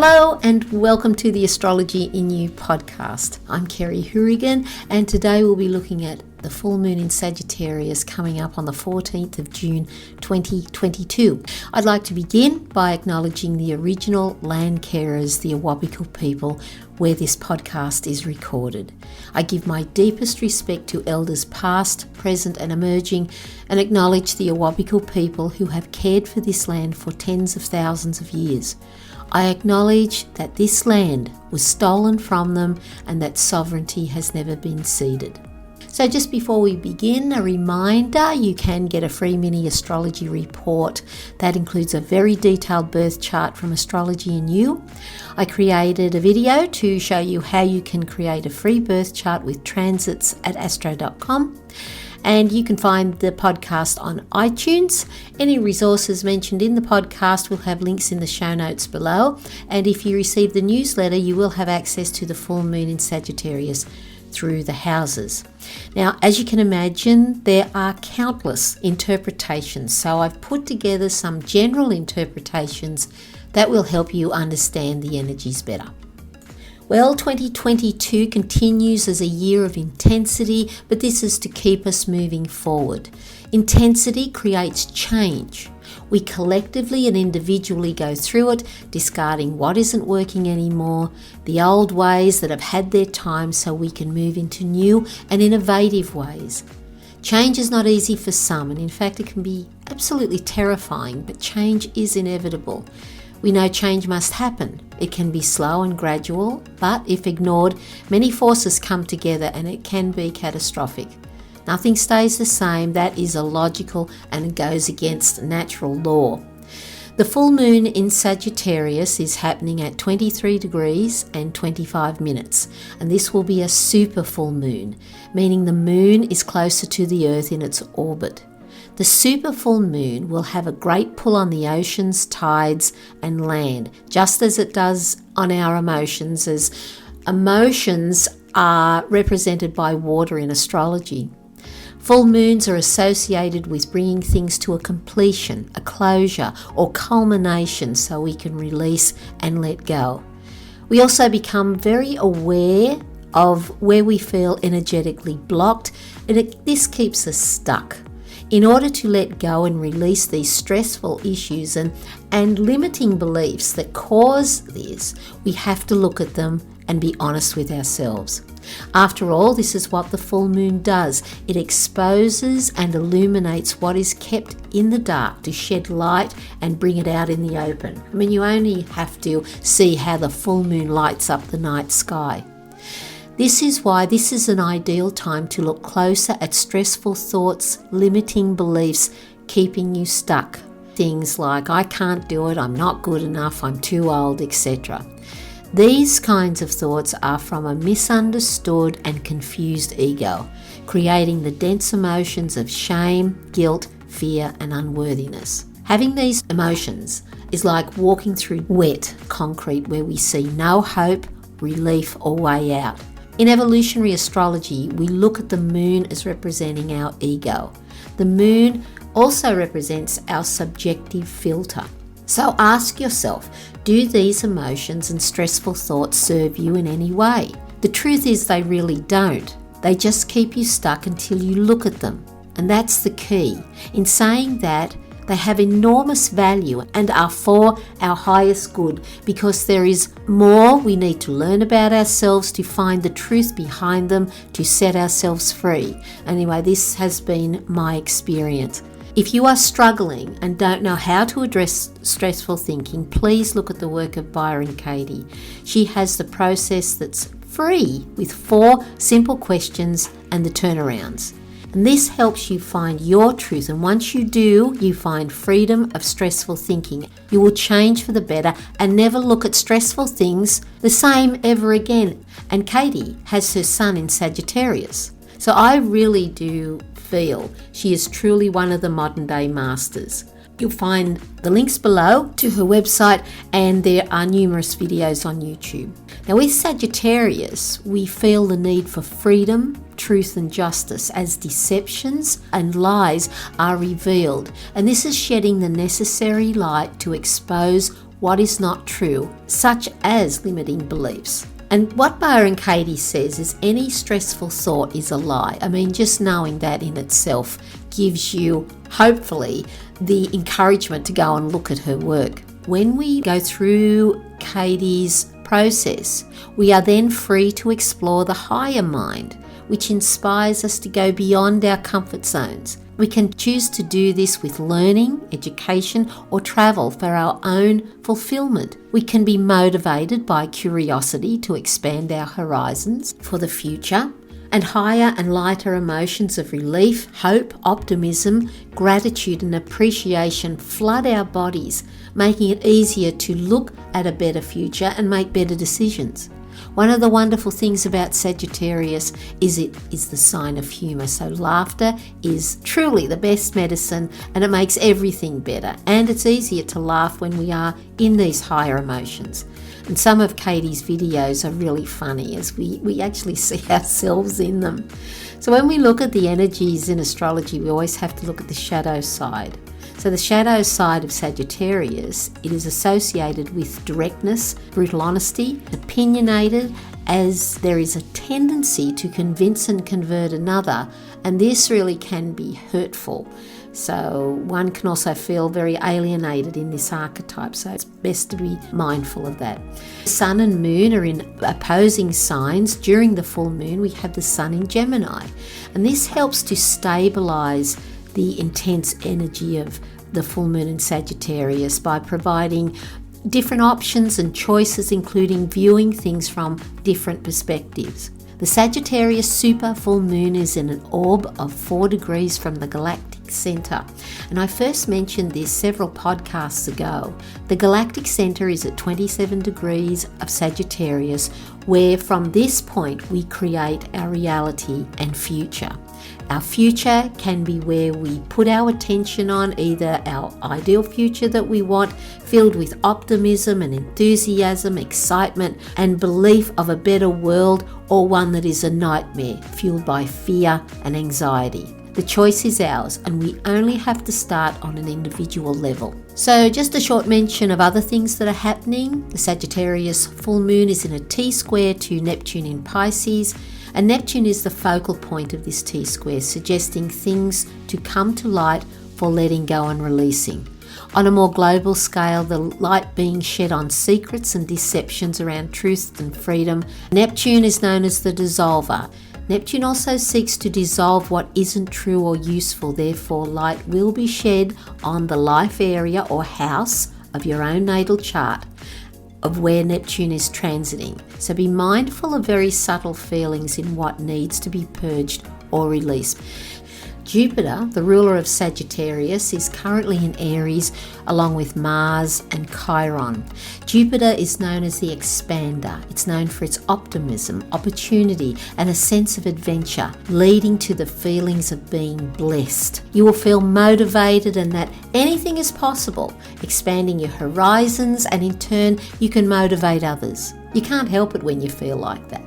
Hello and welcome to the Astrology in You podcast. I'm Kerrie Hourigan and today we'll be looking at the full moon in Sagittarius coming up on the 14th of June 2022. I'd like to begin by acknowledging the original land carers, the Awabakal people, where this podcast is recorded. I give my deepest respect to elders past, present and emerging, and acknowledge the Awabakal people who have cared for this land for tens of thousands of years. I acknowledge that this land was stolen from them and that sovereignty has never been ceded. So just before we begin, a reminder, you can get a free mini astrology report that includes a very detailed birth chart from Astrology in You. I created a video to show you how you can create a free birth chart with transits at astro.com. And you can find the podcast on iTunes. Any resources mentioned in the podcast will have links in the show notes below. And if you receive the newsletter, you will have access to the full moon in Sagittarius through the houses. Now, as you can imagine, there are countless interpretations. So I've put together some general interpretations that will help you understand the energies better. Well, 2022 continues as a year of intensity, but this is to keep us moving forward. Intensity creates change. We collectively and individually go through it, discarding what isn't working anymore, the old ways that have had their time so we can move into new and innovative ways. Change is not easy for some, and in fact it can be absolutely terrifying, but change is inevitable. We know change must happen. It can be slow and gradual, but if ignored, many forces come together and it can be catastrophic. Nothing stays the same. That is illogical and it goes against natural law. The full moon in Sagittarius is happening at 23 degrees and 25 minutes, and this will be a super full moon, meaning the moon is closer to the Earth in its orbit. The super full moon will have a great pull on the oceans, tides and land, just as it does on our emotions, as emotions are represented by water in astrology. Full moons are associated with bringing things to a completion, a closure or culmination so we can release and let go. We also become very aware of where we feel energetically blocked, and this keeps us stuck. In order to let go and release these stressful issues and limiting beliefs that cause this, we have to look at them and be honest with ourselves. After all, this is what the full moon does. It exposes and illuminates what is kept in the dark to shed light and bring it out in the open. I mean, you only have to see how the full moon lights up the night sky. This is why this is an ideal time to look closer at stressful thoughts, limiting beliefs, keeping you stuck. Things like, I can't do it, I'm not good enough, I'm too old, etc. These kinds of thoughts are from a misunderstood and confused ego, creating the dense emotions of shame, guilt, fear, and unworthiness. Having these emotions is like walking through wet concrete where we see no hope, relief, or way out. In evolutionary astrology, we look at the moon as representing our ego. The moon also represents our subjective filter. So ask yourself, do these emotions and stressful thoughts serve you in any way? The truth is they really don't. They just keep you stuck until you look at them. And that's the key. In saying that, they have enormous value and are for our highest good, because there is more we need to learn about ourselves to find the truth behind them to set ourselves free. Anyway, this has been my experience. If you are struggling and don't know how to address stressful thinking, please look at the work of Byron Katie. She has the process that's free with 4 simple questions and the turnarounds. And this helps you find your truth. And once you do, you find freedom of stressful thinking. You will change for the better and never look at stressful things the same ever again. And Katie has her sun in Sagittarius. So I really do feel she is truly one of the modern day masters. You'll find the links below to her website, and there are numerous videos on YouTube. Now with Sagittarius, we feel the need for freedom, truth and justice as deceptions and lies are revealed, and this is shedding the necessary light to expose what is not true, such as limiting beliefs. And what Byron Katie says is any stressful thought is a lie. I mean, just knowing that in itself gives you, hopefully, the encouragement to go and look at her work. When we go through Katie's process, we are then free to explore the higher mind, which inspires us to go beyond our comfort zones. We can choose to do this with learning, education, or travel for our own fulfillment. We can be motivated by curiosity to expand our horizons for the future, and higher and lighter emotions of relief, hope, optimism, gratitude, and appreciation flood our bodies, making it easier to look at a better future and make better decisions. One of the wonderful things about Sagittarius is it is the sign of humour. So laughter is truly the best medicine, and it makes everything better. And it's easier to laugh when we are in these higher emotions. And some of Katie's videos are really funny as we actually see ourselves in them. So when we look at the energies in astrology, we always have to look at the shadow side. So the shadow side of Sagittarius, it is associated with directness, brutal honesty, opinionated, as there is a tendency to convince and convert another, and this really can be hurtful. So one can also feel very alienated in this archetype, so it's best to be mindful of that. Sun and moon are in opposing signs. During the full moon, we have the sun in Gemini, and this helps to stabilize the intense energy of the full moon in Sagittarius by providing different options and choices, including viewing things from different perspectives. The Sagittarius super full moon is in an orb of 4 degrees from the galactic center. And I first mentioned this several podcasts ago. The galactic center is at 27 degrees of Sagittarius, where from this point we create our reality and future. Our future can be where we put our attention on either our ideal future that we want, filled with optimism and enthusiasm, excitement and belief of a better world, or one that is a nightmare, fueled by fear and anxiety. The choice is ours, and we only have to start on an individual level. So just a short mention of other things that are happening. The Sagittarius full moon is in a T-square to Neptune in Pisces, and Neptune is the focal point of this T-square, suggesting things to come to light for letting go and releasing. On a more global scale, the light being shed on secrets and deceptions around truth and freedom. Neptune is known as the dissolver. Neptune also seeks to dissolve what isn't true or useful, therefore light will be shed on the life area or house of your own natal chart of where Neptune is transiting. So be mindful of very subtle feelings in what needs to be purged or released. Jupiter, the ruler of Sagittarius, is currently in Aries along with Mars and Chiron. Jupiter is known as the expander. It's known for its optimism, opportunity, and a sense of adventure, leading to the feelings of being blessed. You will feel motivated and that anything is possible, expanding your horizons, and in turn you can motivate others. You can't help it when you feel like that.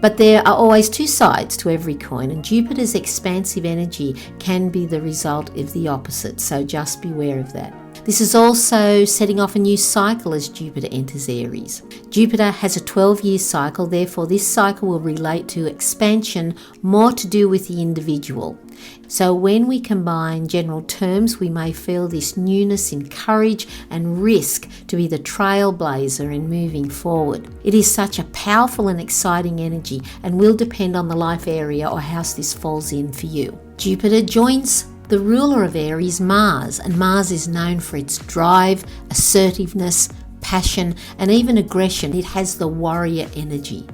But there are always two sides to every coin, and Jupiter's expansive energy can be the result of the opposite, so just beware of that. This is also setting off a new cycle as Jupiter enters Aries. Jupiter has a 12-year cycle, therefore this cycle will relate to expansion, more to do with the individual. So when we combine general terms, we may feel this newness in courage and risk to be the trailblazer in moving forward. It is such a powerful and exciting energy and will depend on the life area or house this falls in for you. Jupiter joins the ruler of Aries, Mars, and Mars is known for its drive, assertiveness, passion, and even aggression. It has the warrior energy.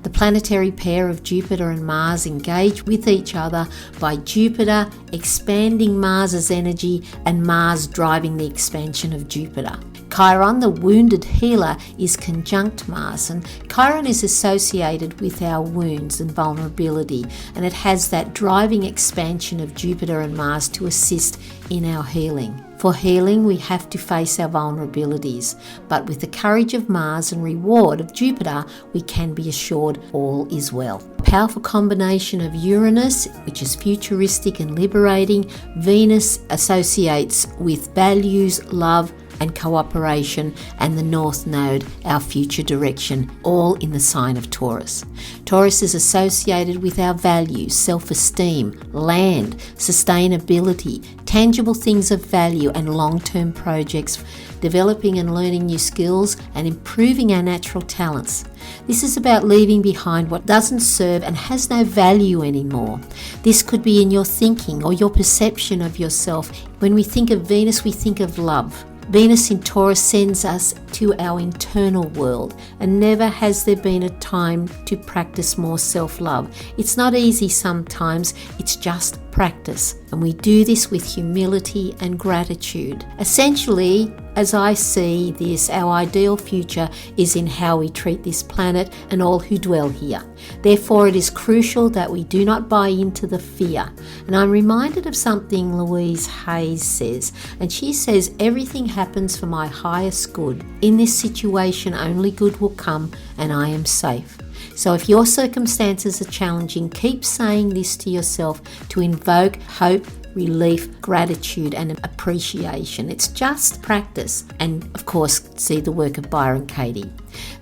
The planetary pair of Jupiter and Mars engage with each other by Jupiter expanding Mars's energy and Mars driving the expansion of Jupiter. Chiron, the wounded healer, is conjunct Mars, and Chiron is associated with our wounds and vulnerability, and it has that driving expansion of Jupiter and Mars to assist in our healing. For healing, we have to face our vulnerabilities, but with the courage of Mars and reward of Jupiter, we can be assured all is well. A powerful combination of Uranus, which is futuristic and liberating. Venus associates with values, love, and cooperation, and the North Node, our future direction, all in the sign of Taurus. Taurus is associated with our values, self-esteem, land, sustainability, tangible things of value and long-term projects, developing and learning new skills and improving our natural talents. This is about leaving behind what doesn't serve and has no value anymore. This could be in your thinking or your perception of yourself. When we think of Venus, we think of love. Venus in Taurus sends us to our internal world, and never has there been a time to practice more self-love. It's not easy sometimes, it's just practice, and we do this with humility and gratitude. Essentially, as I see this, our ideal future is in how we treat this planet and all who dwell here. Therefore, it is crucial that we do not buy into the fear. And I'm reminded of something Louise Hayes says, and she says, everything happens for my highest good. In this situation, only good will come, and I am safe. So if your circumstances are challenging, keep saying this to yourself to invoke hope, relief, gratitude and appreciation. It's just practice, and of course see the work of Byron Katie.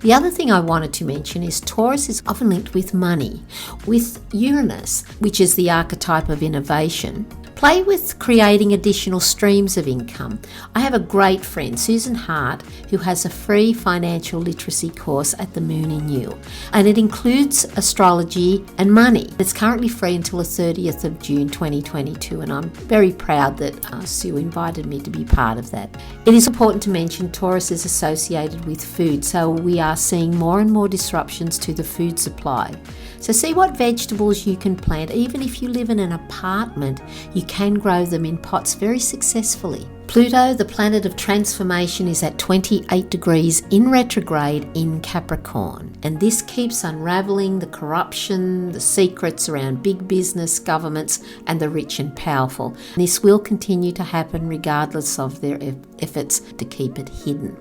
The other thing I wanted to mention is Taurus is often linked with money. With Uranus, which is the archetype of innovation, play with creating additional streams of income. I have a great friend, Susan Hart, who has a free financial literacy course at the Moon in You, and it includes astrology and money. It's currently free until the 30th of June 2022, and I'm very proud that Sue invited me to be part of that. It is important to mention Taurus is associated with food, so we are seeing more and more disruptions to the food supply. So see what vegetables you can plant. Even if you live in an apartment, you can grow them in pots very successfully. Pluto, the planet of transformation, is at 28 degrees in retrograde in Capricorn, and this keeps unraveling the corruption, the secrets around big business, governments and the rich and powerful. This will continue to happen regardless of their efforts to keep it hidden.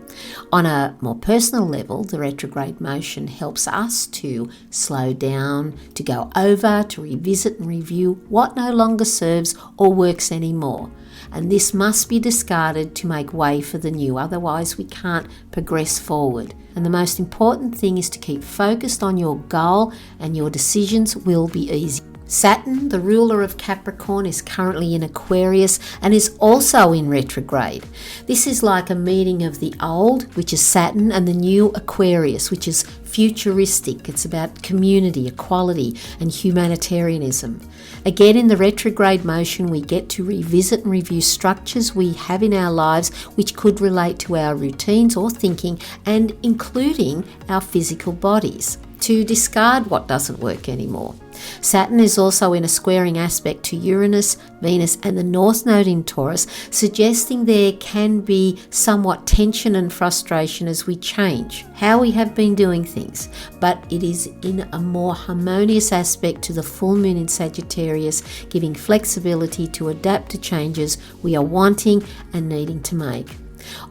On a more personal level, the retrograde motion helps us to slow down, to go over, to revisit and review what no longer serves or works anymore. And this must be discarded to make way for the new, otherwise we can't progress forward. And the most important thing is to keep focused on your goal, and your decisions will be easy. Saturn, the ruler of Capricorn, is currently in Aquarius and is also in retrograde. This is like a meeting of the old, which is Saturn, and the new Aquarius, which is futuristic. It's about community, equality and humanitarianism. Again, in the retrograde motion, we get to revisit and review structures we have in our lives which could relate to our routines or thinking, and including our physical bodies, to discard what doesn't work anymore. Saturn is also in a squaring aspect to Uranus, Venus and the North Node in Taurus, suggesting there can be somewhat tension and frustration as we change how we have been doing things, but it is in a more harmonious aspect to the full moon in Sagittarius, giving flexibility to adapt to changes we are wanting and needing to make.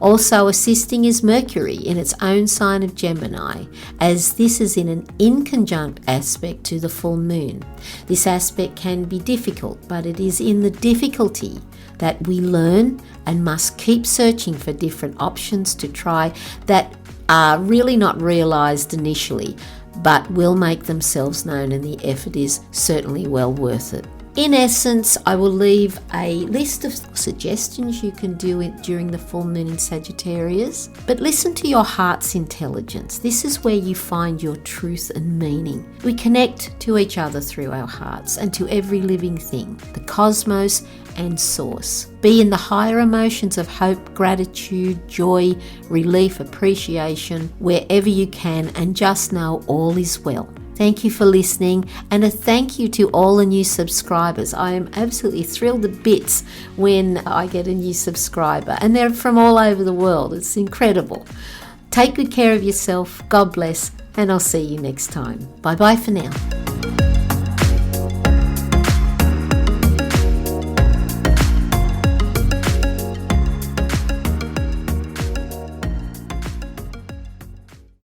Also assisting is Mercury in its own sign of Gemini, as this is in an inconjunct aspect to the full moon. This aspect can be difficult, but it is in the difficulty that we learn and must keep searching for different options to try that are really not realized initially, but will make themselves known, and the effort is certainly well worth it. In essence, I will leave a list of suggestions you can do it during the full moon in Sagittarius, but listen to your heart's intelligence. This is where you find your truth and meaning. We connect to each other through our hearts and to every living thing, the cosmos and source. Be in the higher emotions of hope, gratitude, joy, relief, appreciation, wherever you can, and just know all is well. Thank you for listening, and a thank you to all the new subscribers. I am absolutely thrilled to bits when I get a new subscriber, and they're from all over the world. It's incredible. Take good care of yourself. God bless, and I'll see you next time. Bye-bye for now.